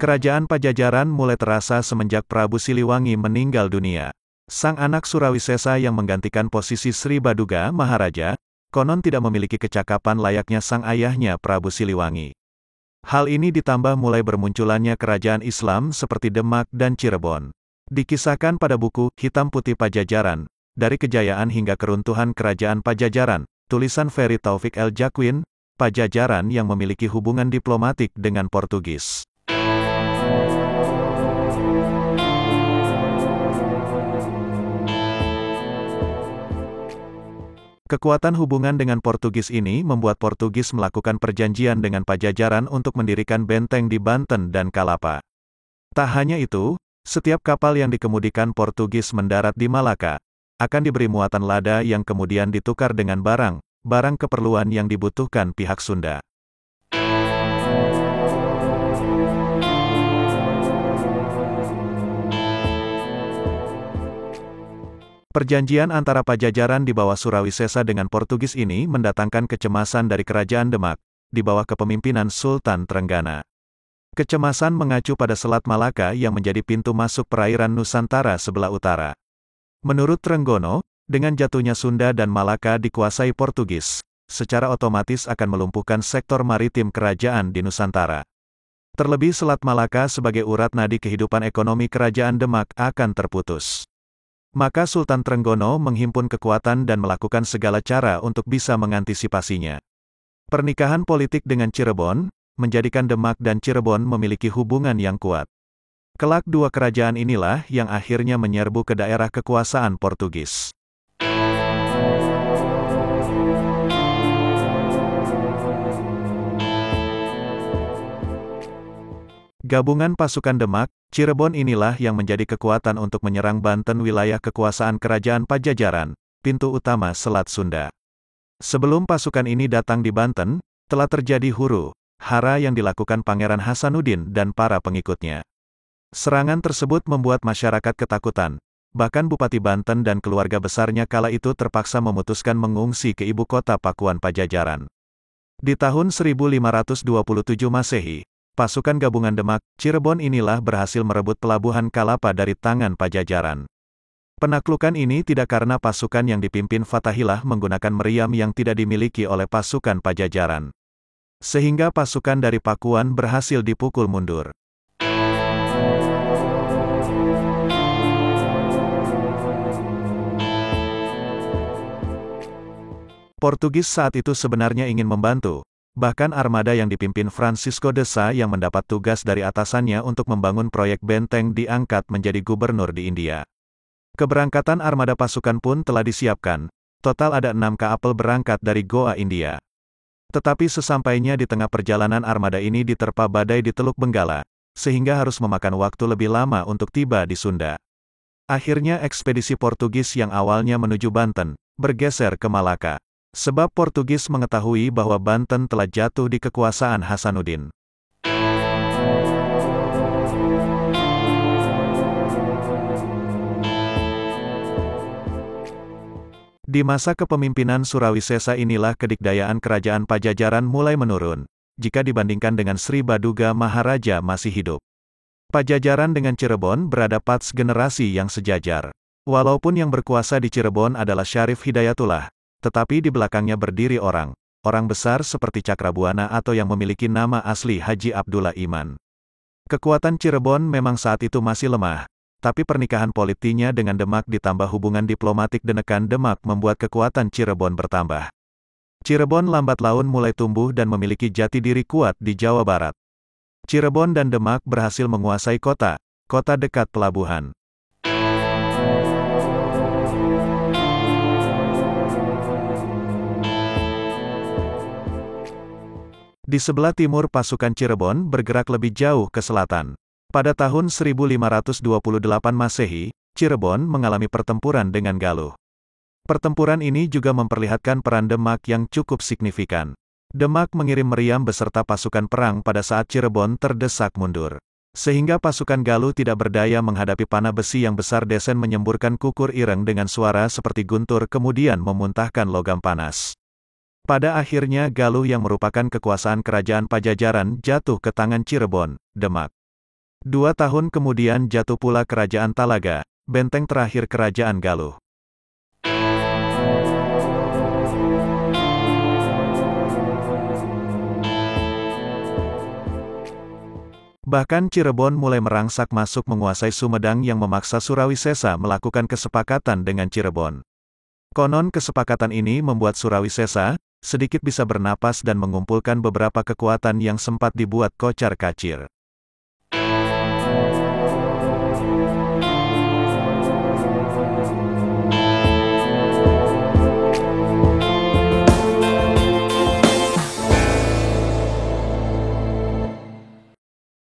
Kerajaan Pajajaran mulai terasa semenjak Prabu Siliwangi meninggal dunia. Sang anak Surawisesa yang menggantikan posisi Sri Baduga Maharaja, konon tidak memiliki kecakapan layaknya sang ayahnya Prabu Siliwangi. Hal ini ditambah mulai bermunculannya kerajaan Islam seperti Demak dan Cirebon. Dikisahkan pada buku Hitam Putih Pajajaran, dari kejayaan hingga keruntuhan kerajaan Pajajaran, tulisan Ferry Taufik El Jaquin, Pajajaran yang memiliki hubungan diplomatik dengan Portugis. Kekuatan hubungan dengan Portugis ini membuat Portugis melakukan perjanjian dengan Pajajaran untuk mendirikan benteng di Banten dan Kalapa. Tak hanya itu, setiap kapal yang dikemudikan Portugis mendarat di Malaka, akan diberi muatan lada yang kemudian ditukar dengan barang keperluan yang dibutuhkan pihak Sunda. Perjanjian antara Pajajaran di bawah Surawisesa dengan Portugis ini mendatangkan kecemasan dari Kerajaan Demak, di bawah kepemimpinan Sultan Trenggana. Kecemasan mengacu pada Selat Malaka yang menjadi pintu masuk perairan Nusantara sebelah utara. Menurut Trenggono, dengan jatuhnya Sunda dan Malaka dikuasai Portugis, secara otomatis akan melumpuhkan sektor maritim kerajaan di Nusantara. Terlebih Selat Malaka sebagai urat nadi kehidupan ekonomi Kerajaan Demak akan terputus. Maka Sultan Trenggono menghimpun kekuatan dan melakukan segala cara untuk bisa mengantisipasinya. Pernikahan politik dengan Cirebon, menjadikan Demak dan Cirebon memiliki hubungan yang kuat. Kelak dua kerajaan inilah yang akhirnya menyerbu ke daerah kekuasaan Portugis. Gabungan pasukan Demak, Cirebon inilah yang menjadi kekuatan untuk menyerang Banten wilayah kekuasaan Kerajaan Pajajaran, pintu utama Selat Sunda. Sebelum pasukan ini datang di Banten, telah terjadi huru-hara yang dilakukan Pangeran Hasanuddin dan para pengikutnya. Serangan tersebut membuat masyarakat ketakutan, bahkan Bupati Banten dan keluarga besarnya kala itu terpaksa memutuskan mengungsi ke ibu kota Pakuan Pajajaran. Di tahun 1527 Masehi, pasukan gabungan Demak, Cirebon inilah berhasil merebut pelabuhan Kalapa dari tangan Pajajaran. Penaklukan ini tidak karena pasukan yang dipimpin Fatahillah menggunakan meriam yang tidak dimiliki oleh pasukan Pajajaran. Sehingga pasukan dari Pakuan berhasil dipukul mundur. Portugis saat itu sebenarnya ingin membantu. Bahkan armada yang dipimpin Francisco de Sá yang mendapat tugas dari atasannya untuk membangun proyek benteng diangkat menjadi gubernur di India. Keberangkatan armada pasukan pun telah disiapkan. Total ada 6 kapal berangkat dari Goa, India. Tetapi sesampainya di tengah perjalanan armada ini diterpa badai di Teluk Benggala, sehingga harus memakan waktu lebih lama untuk tiba di Sunda. Akhirnya ekspedisi Portugis yang awalnya menuju Banten, bergeser ke Malaka. Sebab Portugis mengetahui bahwa Banten telah jatuh di kekuasaan Hasanuddin. Di masa kepemimpinan Surawisesa inilah kedikdayaan kerajaan Pajajaran mulai menurun, jika dibandingkan dengan Sri Baduga Maharaja masih hidup. Pajajaran dengan Cirebon berada pada generasi yang sejajar. Walaupun yang berkuasa di Cirebon adalah Syarif Hidayatullah, tetapi di belakangnya berdiri orang besar seperti Cakrabuana atau yang memiliki nama asli Haji Abdullah Iman. Kekuatan Cirebon memang saat itu masih lemah, tapi pernikahan politiknya dengan Demak ditambah hubungan diplomatik Denekan Demak membuat kekuatan Cirebon bertambah. Cirebon lambat laun mulai tumbuh dan memiliki jati diri kuat di Jawa Barat. Cirebon dan Demak berhasil menguasai kota dekat pelabuhan. Di sebelah timur pasukan Cirebon bergerak lebih jauh ke selatan. Pada tahun 1528 Masehi, Cirebon mengalami pertempuran dengan Galuh. Pertempuran ini juga memperlihatkan peran Demak yang cukup signifikan. Demak mengirim meriam beserta pasukan perang pada saat Cirebon terdesak mundur. Sehingga pasukan Galuh tidak berdaya menghadapi panah besi yang besar. Desen menyemburkan kukur ireng dengan suara seperti guntur kemudian memuntahkan logam panas. Pada akhirnya Galuh yang merupakan kekuasaan kerajaan Pajajaran jatuh ke tangan Cirebon, Demak. 2 tahun kemudian jatuh pula Kerajaan Talaga, benteng terakhir Kerajaan Galuh. Bahkan Cirebon mulai merangsak masuk menguasai Sumedang yang memaksa Surawisesa melakukan kesepakatan dengan Cirebon. Konon kesepakatan ini membuat Surawisesa sedikit bisa bernapas dan mengumpulkan beberapa kekuatan yang sempat dibuat kocar-kacir.